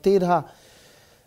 13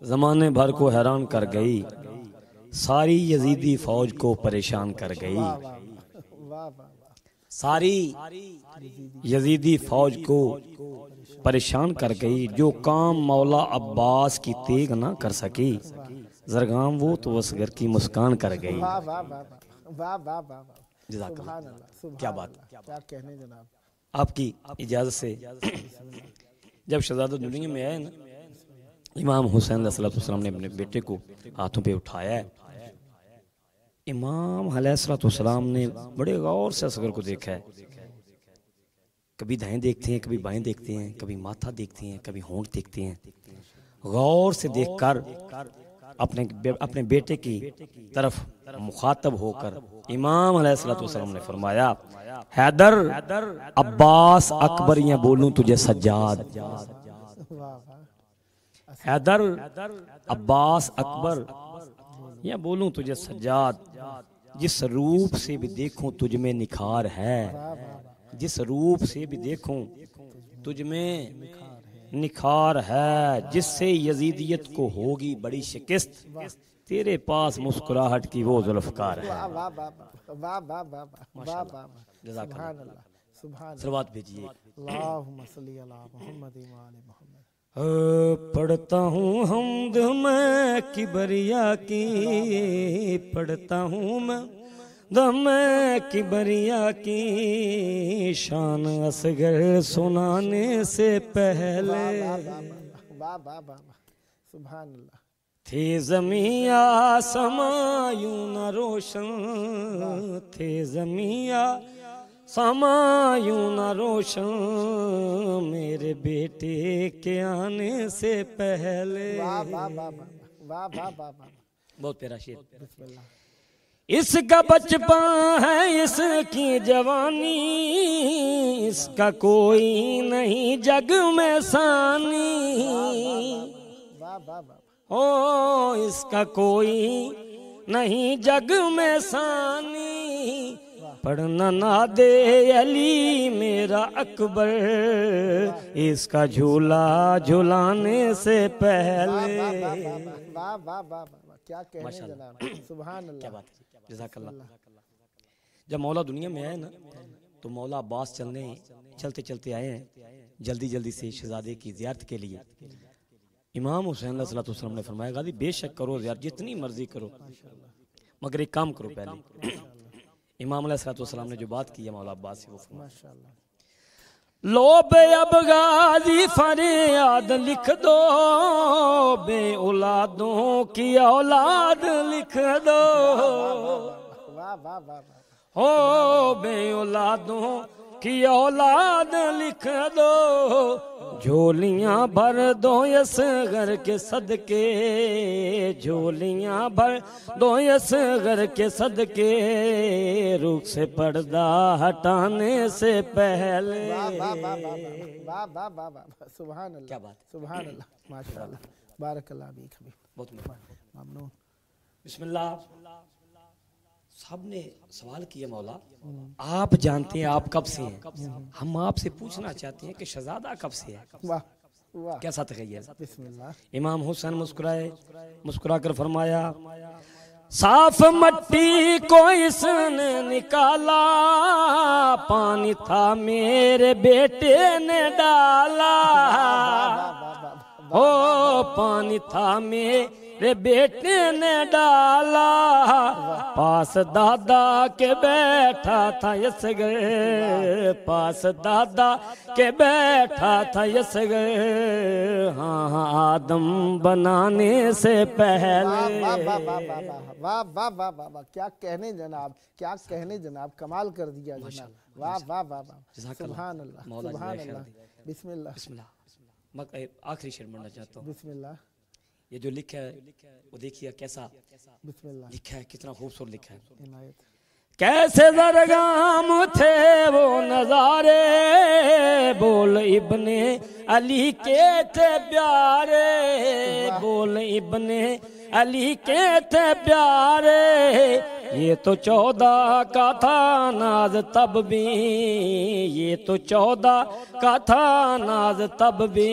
زمانے بھر کو حیران کر گئی، ساری یزیدی فوج کو پریشان کر گئی، ساری یزیدی فوج کو پریشان کر گئی، جو کام مولا عباس کی تیغ نہ کر سکی، زرگام وہ تو اصغر کی مسکان کر گئی۔ جزاک اللہ، کیا بات، کیا کہنے جناب۔ آپ کی اجازت سے جب شہزادہ دنیا میں آئے نا، امام حسین علیہ السلام نے اپنے بیٹے کو ہاتھوں پہ اٹھایا ہے، امام علیہ السلام نے بڑے غور سے اصغر کو دیکھا ہے، کبھی دائیں دیکھتے ہیں، کبھی بائیں دیکھتے ہیں، کبھی ماتھا دیکھتے ہیں، کبھی ہونٹ دیکھتے ہیں، غور سے دیکھ کر اپنے بیٹے کی طرف مخاطب ہو کر امام علیہ السلام نے فرمایا، حیدر، عباس، اکبر یا بولوں تجھے سجاد، حیدر، عباس، اکبر یا بولوں تجھے سجاد، جس روپ سے بھی دیکھوں تجھ میں نکھار ہے، جس روپ سے بھی دیکھوں تجھ میں نکھار ہے، جس سے یزیدیت کو ہوگی بڑی شکست، تیرے پاس مسکراہٹ کی وہ ذوالفقار ہے۔ جزاک اللہ، صلوات بھیجیے۔ اللہم صلی علی محمد و آل محمد۔ پڑھتا ہوں حمد میں کبریا کی، پڑھتا ہوں میں دم کبریا کی، شان اصغر سنانے سے پہلے سبحان اللہ، تھے زمین آسماں یوں نہ روشن، تھے زمین آسماں یوں نہ روشن، میرے بیٹے کے آنے سے پہلے۔ بہت پیارا شعر۔ بسم اللہ۔ اس کا بچپن ہے، اس کی جوانی، اس کا کوئی نہیں جگ میں ثانی، او اس کا کوئی نہیں جگ میں ثانی، پڑھنا نہ دے علی میرا اکبر، اس کا جھولا جھولانے سے پہلے۔ کیا کہنے جناب، سبحان اللہ، کیا بات ہے، جزاک اللہ۔ جب مولا دنیا میں آئے نا تو مولا عباس چلتے چلتے آئے ہیں جلدی جلدی سے شہزادے کی زیارت کے لیے۔ امام حسین علیہ السلام نے فرمایا، غازی بے شک کرو زیارت، جتنی مرضی کرو، مگر ایک کام کرو پہلے۔ امام علیہ السلام نے جو بات کی ہے مولا عباس سے، وہ فرمایا، لو بے اب غازی فریاد لکھ دو، بے اولادوں کی اولاد لکھ دو، ہو بے اولادوں کی اولاد لکھ دو، جھولیاں بھر دو اصغر کے صدقے، جھولیاں بھر دو اصغر کے صدقے، رخ سے پردہ ہٹانے سے پہلے۔ سبحان اللہ، کیا بات، سبحان اللہ، ماشاءاللہ، بارک اللہ بیک حبیب، بہت ممنون۔ بسم اللہ۔ صاحب نے سوال کیا، مولا آپ جانتے ہیں آپ کب سے ہیں، ہم آپ سے پوچھنا چاہتے ہیں کہ شہزادہ کب سے ہے، واہ واہ، کیسا تخیل۔ بسم اللہ۔ امام حسین مسکرائے، مسکرا کر فرمایا، صاف مٹی کو اس نے نکالا، پانی تھا میرے بیٹے نے ڈالا، ہو پانی تھا میرے بیٹے نے ڈالا، پاس دادا کے بیٹھا تھا اصغر، پاس دادا کے بیٹھا تھا اصغر، ہاں ہاں آدم بنانے سے پہلے۔ واہ واہ واہ واہ، کیا کہنے جناب، کیا کہنے جناب، کمال کر دیا جناب، واہ واہ واہ واہ، سبحان اللہ، سبحان اللہ۔ بسم اللہ، بسم اللہ۔ میں آخری شعر پڑھنا چاہتا ہوں، بسم اللہ، یہ جو لکھا ہے وہ دیکھیے کیسا بسم اللہ، لکھا ہے، کتنا خوبصورت لکھا ہے۔ عنایت۔ کیسے زرگام تھے وہ نظارے، بول ابن علی کے تھے پیارے، بول ابن علی کے تھے پیارے، یہ تو 14 کا تھا ناز تب بھی، یہ تو 14 کا تھا ناز تب بھی،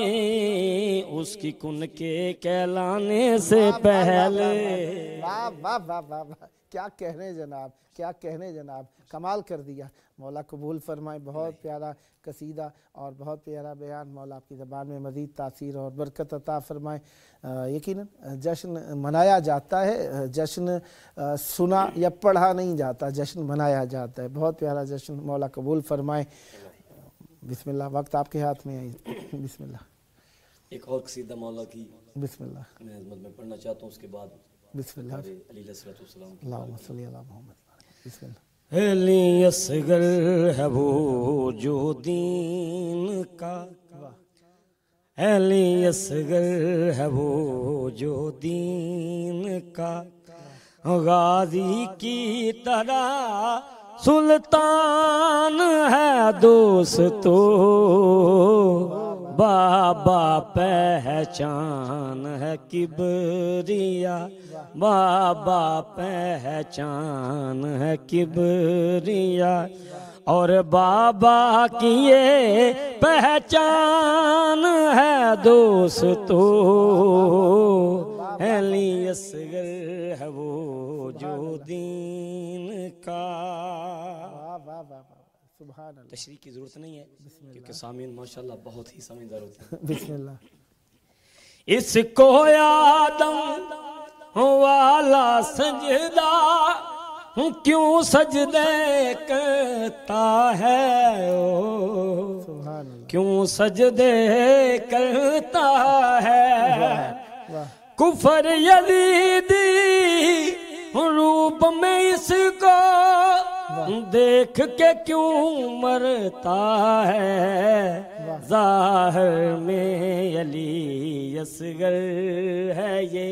اس کی کن کے کہلانے سے پہلے۔ واہ واہ واہ واہ واہ، کیا کہنے جناب، کیا کہنے جناب، کمال کر دیا۔ مولا قبول فرمائے، بہت پیارا قصیدہ اور بہت پیارا بیان، مولا آپ کی زبان میں مزید تاثیر اور برکت عطا فرمائے۔ یقیناً جشن منایا جاتا ہے، جشن سنا یا پڑھا نہیں جاتا، جشن منایا جاتا ہے، بہت پیارا جشن، مولا قبول فرمائے۔ بسم اللہ، وقت آپ کے ہاتھ میں ہے، بسم اللہ۔ ایک اور قصیدہ مولا کی بسم اللہ، میں عظمت میں پڑھنا چاہتا ہوں، اس کے بعد بسم اللہ، علی علیہ السلام کی اللہم صلی علی محمد، بسم اللہ۔ علی اصغر ہے وہ جو دین کا، علی اصغر ہے وہ جو دین کا، غازی کی طرح سلطان ہے دوستو، بابا پہچان ہے کبریا، بابا پہچان ہے کبریا، اور بابا کی یہ پہچان ہے دوستو، علی اصغر ہے وہ جو دین کا۔ سبحان اللہ، تشریح کی ضرورت نہیں ہے کیونکہ سامعین ماشاءاللہ بہت ہی سمجھدار ہوتے ہیں۔ بسم اللہ۔ اس کو آدم والا سجدہ کیوں سجدے کرتا ہے، سبحان اللہ، کیوں سجدے کرتا ہے، کفر یزیدی روپ میں اس کو دیکھ کے کیوں مرتا ہے، ظاہر میں علی اصغر ہے یہ،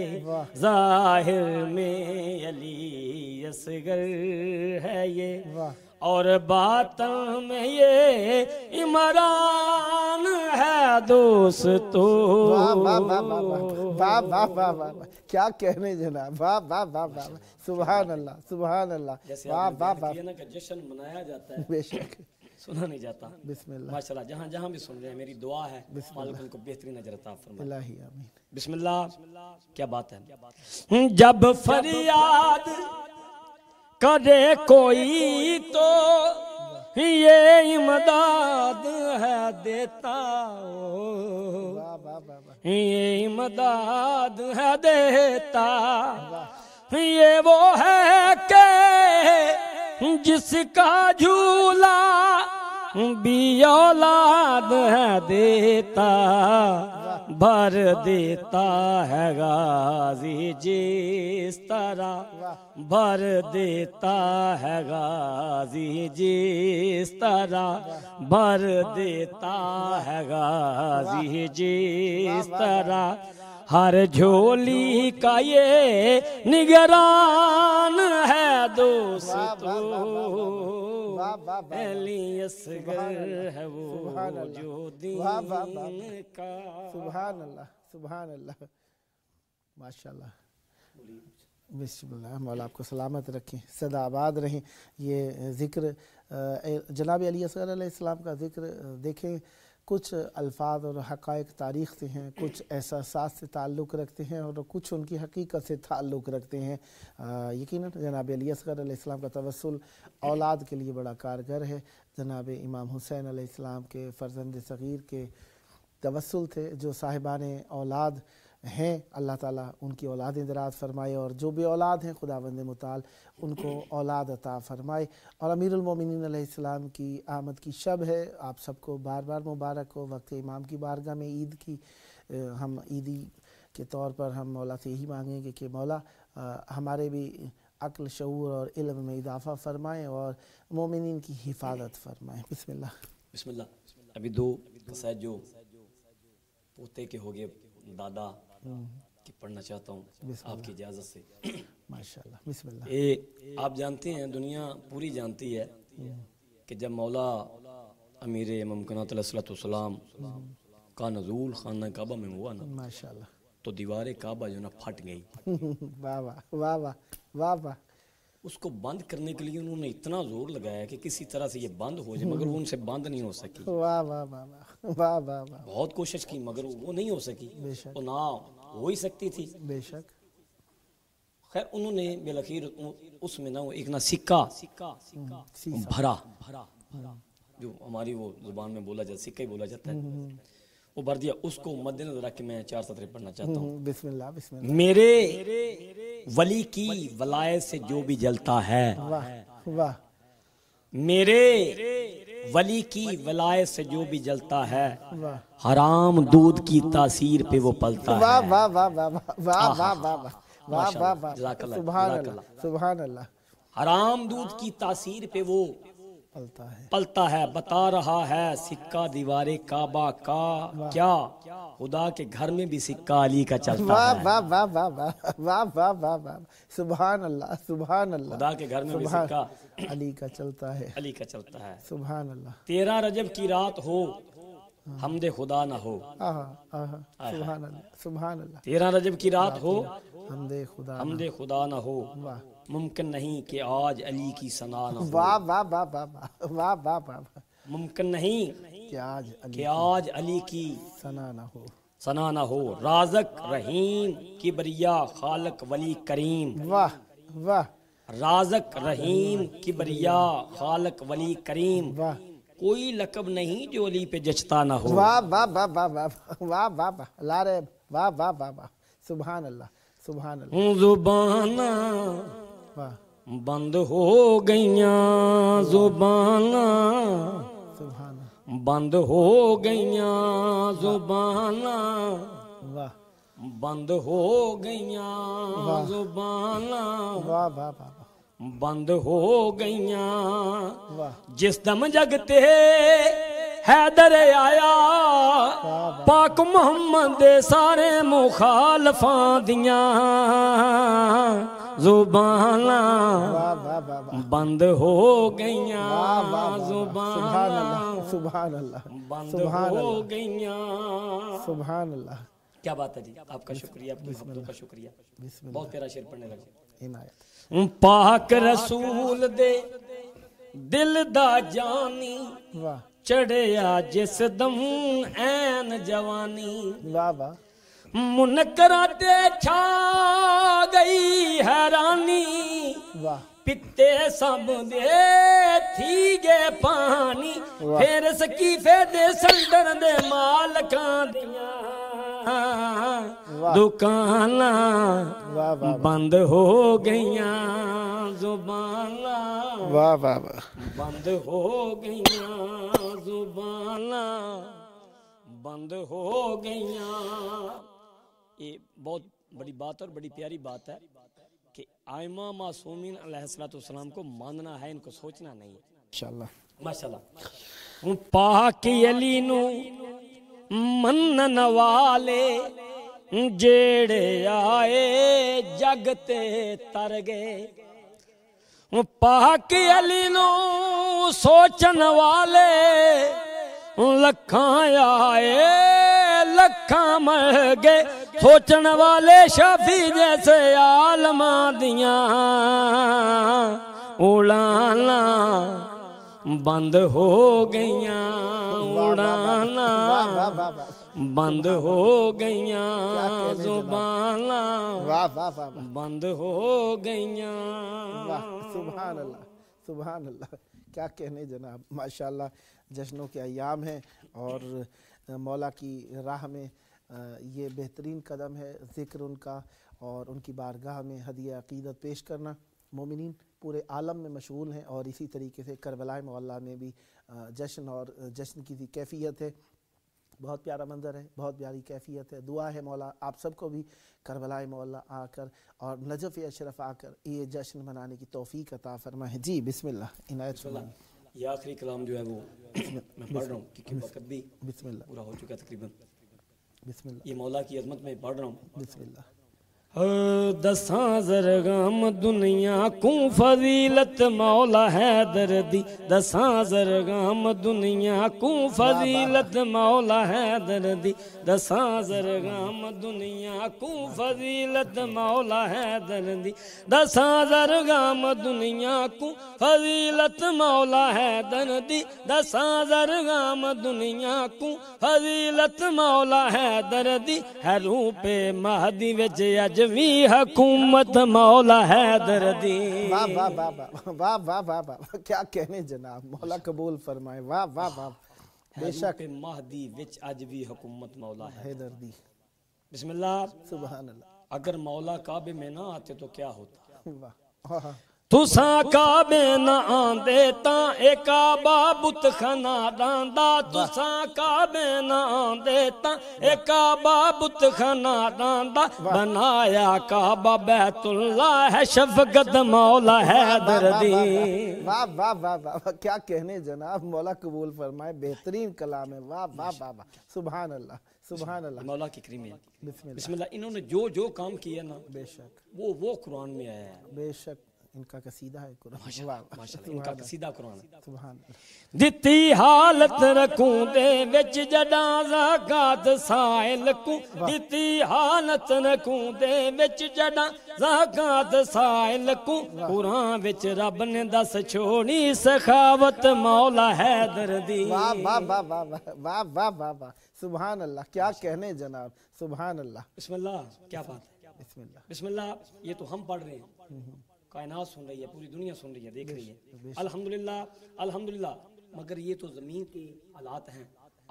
ظاہر میں علی اصغر ہے یہ، اور باطن میں یہ عمران ہے دوستو۔ واہ واہ واہ واہ واہ واہ واہ واہ، کیا کہنے جناب، واہ واہ واہ واہ، سبحان اللہ سبحان اللہ، واہ واہ واہ، کہ جشن منایا جاتا ہے، بے شک، سنا نہیں جاتا۔ بسم اللہ، ماشاءاللہ جہاں جہاں بھی سن رہے ہیں میری دعا ہے مالک ان کو بہترین اجر عطا فرمائے۔ الہی آمین۔ بسم اللہ، کیا بات ہے۔ جب فریاد کرے کوئی تو یہ امداد ہے دیتا، یہ امداد ہے دیتا، یہ وہ ہے کہ جس کا جھولا بھی اولاد ہے دیتا، بھر دیتا ہے غازی جس طرح، بھر دیتا ہے غازی جس طرح، بھر دیتا ہے غازی جس طرح، ہر جھولی کا یہ نگران ہے دوستو، علی اصغر ہے وہ جو دین کا۔ سبحان اللہ سبحان اللہ، ماشاءاللہ، بسم اللہ، مولا آپ کو سلامت رکھیں، سدا آباد رہیں۔ یہ ذکر جناب علی اصغر علیہ السلام کا ذکر دیکھیں، کچھ الفاظ اور حقائق تاریخ سے ہیں، کچھ احساسات سے تعلق رکھتے ہیں اور کچھ ان کی حقیقت سے تعلق رکھتے ہیں۔ یقیناً جناب علی اصغر علیہ السلام کا توسل اولاد کے لیے بڑا کارگر ہے۔ جناب امام حسین علیہ السلام کے فرزند صغیر کے توسل تھے، جو صاحبان اولاد ہیں اللہ تعالیٰ ان کی اولادیں دراز فرمائے، اور جو بے اولاد ہیں خداوند متعال ان کو اولاد عطا فرمائے۔ اور امیر المومنین علیہ السلام کی آمد کی شب ہے، آپ سب کو بار بار مبارک ہو۔ وقت امام کی بارگاہ میں عید کی ہم عیدی کے طور پر ہم مولا سے یہی مانگیں گے کہ مولا ہمارے بھی عقل، شعور اور علم میں اضافہ فرمائیں اور مومنین کی حفاظت فرمائیں۔ بسم اللہ۔ بسم اللہ۔ ابھی دو قصائد جو پوتے کے ہو گئے دادا کی پڑھنا چاہتا ہوں آپ کی اجازت سے۔ ماشاءاللہ، بسم اللہ۔ آپ جانتے ہیں، دنیا پوری جانتی ہے کہ جب مولا امیر ممکنات علیہ السلام کا نزول خانہ کعبہ میں ہوا نا، ماشاءاللہ، تو دیوار کعبہ جو نا پھٹ گئی۔ واہ واہ واہ واہ واہ واہ، اس کو بند کرنے کے لیے انہوں نے اتنا زور لگایا کہ کسی طرح سے یہ بند ہو جائے، مگر وہ ان سے بند نہیں ہو سکی۔ واہ واہ واہ واہ واہ واہ واہ، بہت کوشش کی مگر وہ نہیں ہو سکی، بے شک وہ نہ ہو ہی سکتی تھی۔ بے شک، خیر انہوں نے بالآخر اس میں نہ وہ ایک نہ سکہ بھرا، جو ہماری وہ زبان میں بولا جاتا، سکہ ہی بولا جاتا ہے، وہ بھر دیا۔ اس کو مد نظر رکھ کے میں 4 سطریں پڑھنا چاہتا ہوں۔ بسم اللہ بسم اللہ۔ میرے ولی کی ولایت سے جو بھی جلتا ہے، واہ واہ، میرے ولی کی ولایت سے جو بھی جلتا ہے، واہ حرام دودھ کی تاثیر پہ وہ پلتا ہے۔ واہ واہ واہ واہ واہ واہ واہ واہ واہ واہ واہ، جزاک اللہ، سبحان جزاک اللہ سبحان اللہ، حرام دودھ کی تاثیر پہ وہ پلتا ہے۔ پلتا ہے۔ بتا رہا ہے سکہ دیوار کعبہ کا، کیا خدا کے گھر میں بھی سکہ علی کا چلتا واہ ہے؟ واہ واہ واہ واہ واہ واہ واہ واہ، سبحان اللہ سبحان اللہ، خدا کے گھر میں بھی سبحان سکہ علی کا چلتا ہے، علی کا چلتا ہے۔ سبحان اللہ، 13 رجب کی رات ہو، حمد خدا نہ ہو۔ آہا آہا، سبحان اللہ سبحان اللہ، 13 رجب کی رات ہو، حمد خدا، حمد خدا نہ ہو، واہ ممکن نہیں کہ آج علی کی ثنا نہ ہو۔ واہ واہ واہ واہ واہ واہ واہ واہ، ممکن نہیں کہ آج علی کہ آج علی کی ثنا نہ ہو۔ ثنا نہ ہو۔ رازق رحیم کبریا خالق ولی کریم، واہ واہ رازق رحیم کبریا خالق ولی کریم، واہ، کوئی لقب نہیں جو علی پہ جچتا نہ ہو۔ واہ واہ واہ واہ واہ واہ واہ واہ، لارے واہ واہ واہ واہ، سبحان اللہ سبحان اللہ، زباناں واہ بند ہو گئیاں، زباناں سبحان اللہ، بند ہو گئیاں، زباناں واہ بند ہو گئیاں، زباناں واہ واہ واہ بند ہو گئیاں۔ واہ، جس دم جگتے حیدر آیا، پاک محمد دے سارے مخالفاں دیاں زباناں واہ واہ واہ واہ، بند ہو گئیاں، واہ واہ واہ، سبحان زباناں اللہ سبحان اللہ بند سبحان ہو اللہ گئیاں۔ سبحان اللہ، کیا بات ہے جی، آپ کا شکریہ، آپ کی محبتوں کا شکریہ۔ بسم اللہ، بہت پیارا شعر پڑھنے لگا۔ عنایت، پاک رسول دے دل دا جانی، واہ چڑھیا جس دم این جوانی، واہ واہ، منکراں تے چھا گئی حیرانی، واہ پتے سب دے تھی گے پانی، پھر سکیفے دے سلڈر دے مالکاں دیاں دکاناں واہ واہ بند ہو گئیاں، زباناں واہ واہ واہ، بند ہو گئیاں، زباناں بند ہو گئیاں۔ یہ بہت بڑی بات اور بڑی پیاری بات ہے کہ آئمہ معصومین علیہ السلام کو ماننا ہے، ان کو سوچنا نہیں ہے۔ انشاءاللہ، ماشاءاللہ۔ پاک علی نو منن والے جیڑے آئے جگ تے تر گئے، پاک علی نو سوچن والے لکھاں آئے لکھاں مر گئے، سوچن والے شفیع جیسے عالماں دیاں اڑانا بند ہو گئیاں، اڑانا بند ہو گئیاں، زباناں واہ واہ واہ واہ، بند ہو گئیاں۔ واہ، سبحان اللہ سبحان اللہ، کیا کہنے جناب، ماشاءاللہ جشنوں کے ایام ہیں اور مولا کی راہ میں یہ بہترین قدم ہے ذکر ان کا اور ان کی بارگاہ میں ہدیہ عقیدت پیش کرنا۔ مومنین پورے عالم میں مشغول ہیں اور اسی طریقے سے کربلائے معلیٰ میں بھی جشن اور جشن کی کیفیت ہے، بہت پیارا منظر ہے، بہت پیاری کیفیت ہے۔ دعا ہے مولا آپ سب کو بھی کربلائے معلیٰ آ کر اور نجف اشرف آ کر یہ جشن منانے کی توفیق عطا فرمائے۔ جی بسم اللہ، عنایت فرمائیں۔ یہ آخری کلام جو ہے وہ میں پڑھ رہا ہوں کیونکہ وقت بھی بسم اللہ پورا ہو چکا تقریباً۔ بسم اللہ یہ مولا کی عظمت میں پڑھ رہا ہوں۔ بسم اللہ دساں زرگام دنیا کو فضیلت مولا حیدر دی دساں زرگام دنیا کو فضیلت مولا حیدر دی دساں زرگام دنیا کو فضیلت مولا حیدر دی دساں زرگام دنیا کو فضیلت مولا حیدر دی دساں زرگام دنیا کو فضیلت مولا حیدر دی ہے روپ مہدی وچ اجوی حکومت مولا حیدر دی واہ واہ واہ واہ واہ واہ واہ کیا کہنے جناب، مولا قبول فرمائے، واہ واہ واہ بے شک مہدی وچ اجوی حکومت مولا حیدر دی۔ بسم اللہ۔ سبحان اللہ۔ اگر مولا کعبے میں نہ آتے تو کیا ہوتا؟ واہ تساں کعبے نہ آندے تاں اے کعبہ بت خانہ راندا تساں کعبے نہ آندے تاں اے کعبہ بت خانہ راندا بنایا کعبہ بیت اللہ ہے شفقت مولا حیدر دی۔ واہ واہ واہ واہ کیا کہنے جناب، مولا قبول فرمائے، بہترین کلام ہے، واہ واہ واہ واہ سبحان اللہ سبحان اللہ۔ مولا کی کریم ہے، بسم بسم اللہ۔ انہوں نے جو کام کیا نا بے شک وہ قرآن میں آیا ہے، بے شک ان کا قصیدہ ہے قرآن، ماشاءاللہ ان کا قصیدہ قرآن ہے۔ سبحان اللہ۔ دتی حالت رکھوں دے وچ جڑاں زکات سائل کو دتی حالت رکھوں دے وچ جڑاں زکات سائل کو قرآن وچ رب نے دس چھوڑی سخاوت مولا حیدر دی۔ واہ واہ واہ واہ واہ واہ واہ واہ سبحان اللہ، کیا کہنے جناب، سبحان اللہ۔ بسم اللہ، کیا بات ہے، بسم اللہ بسم اللہ۔ یہ تو ہم پڑھ رہے ہیں، کائنات سن رہی ہے، پوری دنیا سن رہی ہے، دیکھ رہی ہے، الحمدللہ الحمدللہ۔ مگر یہ تو زمین کے حالات ہیں،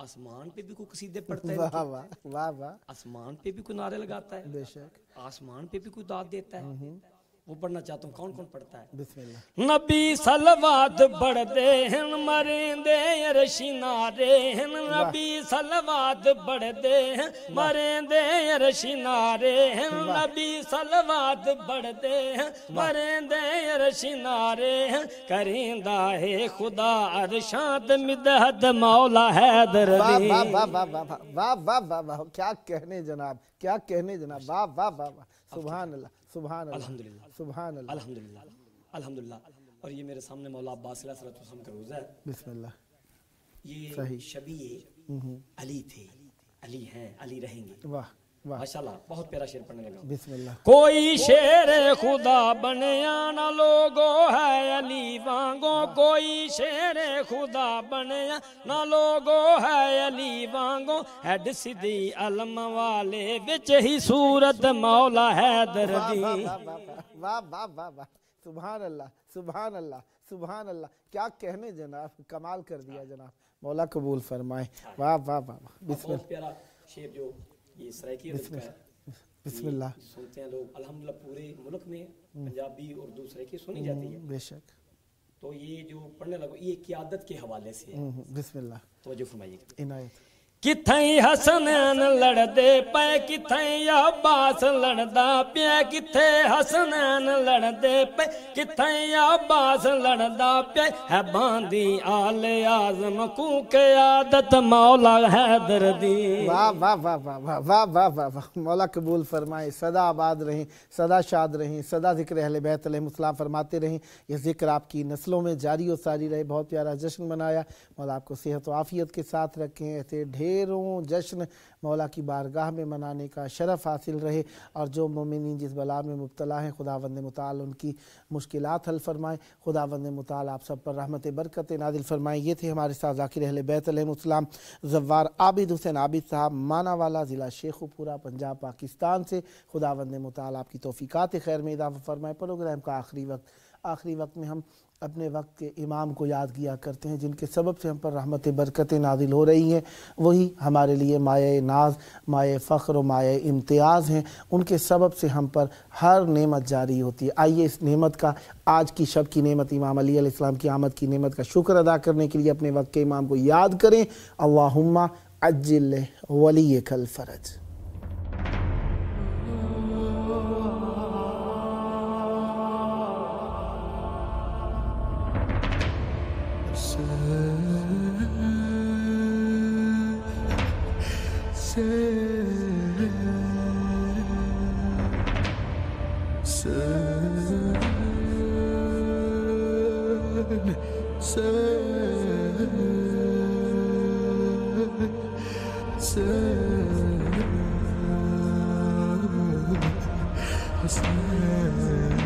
آسمان پہ بھی کوئی قصیدے پڑھتا ہے، واہ واہ واہ واہ آسمان پہ بھی کوئی نعرے لگاتا ہے، بے شک، آسمان پہ بھی کوئی داد دیتا ہے۔ وہ پڑھنا چاہتا ہوں، کون کون پڑھتا ہے؟ بسم اللہ۔ نبی صلوات پڑھ دے ہیں مرین دے عرشی نارے ہیں، نبی صلوات پڑھ دے ہیں مرین دے عرشی نارے ہیں، نبی صلوات پڑھ دے ہیں مرین دے عرشی نارے ہیں، کریندا ہے خدا عرشاں مدحت مولا حیدر دی۔ واہ واہ واہ واہ واہ واہ واہ واہ کیا کہنے جناب، کیا کہنے جناب، واہ واہ واہ واہ سبحان اللہ سبحان اللہ الحمدللہ سبحان اللہ الحمدللہ الحمدللہ۔ اور یہ میرے سامنے مولا عباس علیہ السلام کا روزہ ہے، بسم اللہ۔ یہ شبیہ علی تھے، علی ہیں، علی رہیں گے، واہ واہ ماشاءاللہ۔ بہت پیارا شعر پڑھنے لگا۔ بسم اللہ۔ کوئی شیر خدا بنیا نہ لوگو ہے علی وانگو، کوئی شیر خدا بنیا نہ لوگو ہے علی وانگو، ہیڈ سیدھی علم والے وچ ہی صورت مولا حیدر دی۔ واہ واہ واہ واہ سبحان اللہ سبحان اللہ سبحان اللہ، کیا کہنے جناب، کمال کر دیا جناب، مولا قبول فرمائے، واہ واہ واہ بسم بہت پیارا شعر جو یہ سرائکی ادب کا ہے، بسم اللہ۔ سنتے ہیں لوگ الحمدللہ، پورے ملک میں پنجابی اردو سرائکی سنی جاتی ہے، بے شک، تو یہ جو پڑھنے لگو یہ قیادت کے حوالے سے ہے، بسم اللہ توجہ فرمائیے گا۔ عنایت۔ کتھیں حسنین لڑدے پے کتھیں عباس لڑدا پیا، کتھیں حسنین لڑدے پے کتھیں عباس لڑدا پیا، ہے باندی آل اعظم کو قیادت مولا حیدر دی۔ واہ واہ واہ واہ واہ واہ واہ واہ واہ مولا قبول فرمائے، سدا آباد رہیں، سدا شاد رہیں، سدا ذکر اہل بیت علیہ السلام فرماتے رہیں، یہ ذکر آپ کی نسلوں میں جاری و ساری رہے۔ بہت پیارا جشن منایا، مولا آپ کو صحت و عافیت کے ساتھ رکھیں، ایسے ڈھیروں جشن مولا کی بارگاہ میں منانے کا شرف حاصل رہے، اور جو مومنین جس بلا میں مبتلا ہیں خداوند متعال ان کی مشکلات حل فرمائے، خداوند متعال آپ سب پر رحمت برکت نازل فرمائے۔ یہ تھے ہمارے ساتھ ذاکر اہل بیت علیہ السلام زوار عابد حسین عابد صاحب، مانا والا، ضلع شیخوپورہ، پنجاب، پاکستان سے۔ خداوند متعال آپ کی توفیقات خیر میں اضافہ فرمائے۔ پروگرام کا آخری وقت میں ہم اپنے وقت کے امام کو یاد کیا کرتے ہیں، جن کے سبب سے ہم پر رحمت برکتیں نازل ہو رہی ہیں، وہی ہمارے لیے مایہ ناز، مایہ فخر و مایہ امتیاز ہیں، ان کے سبب سے ہم پر ہر نعمت جاری ہوتی ہے۔ آئیے اس نعمت کا، آج کی شب کی نعمت امام علی علیہ السلام کی آمد کی نعمت کا شکر ادا کرنے کے لیے اپنے وقت کے امام کو یاد کریں۔ اللہم عجل ولیک الفرج۔ Hassan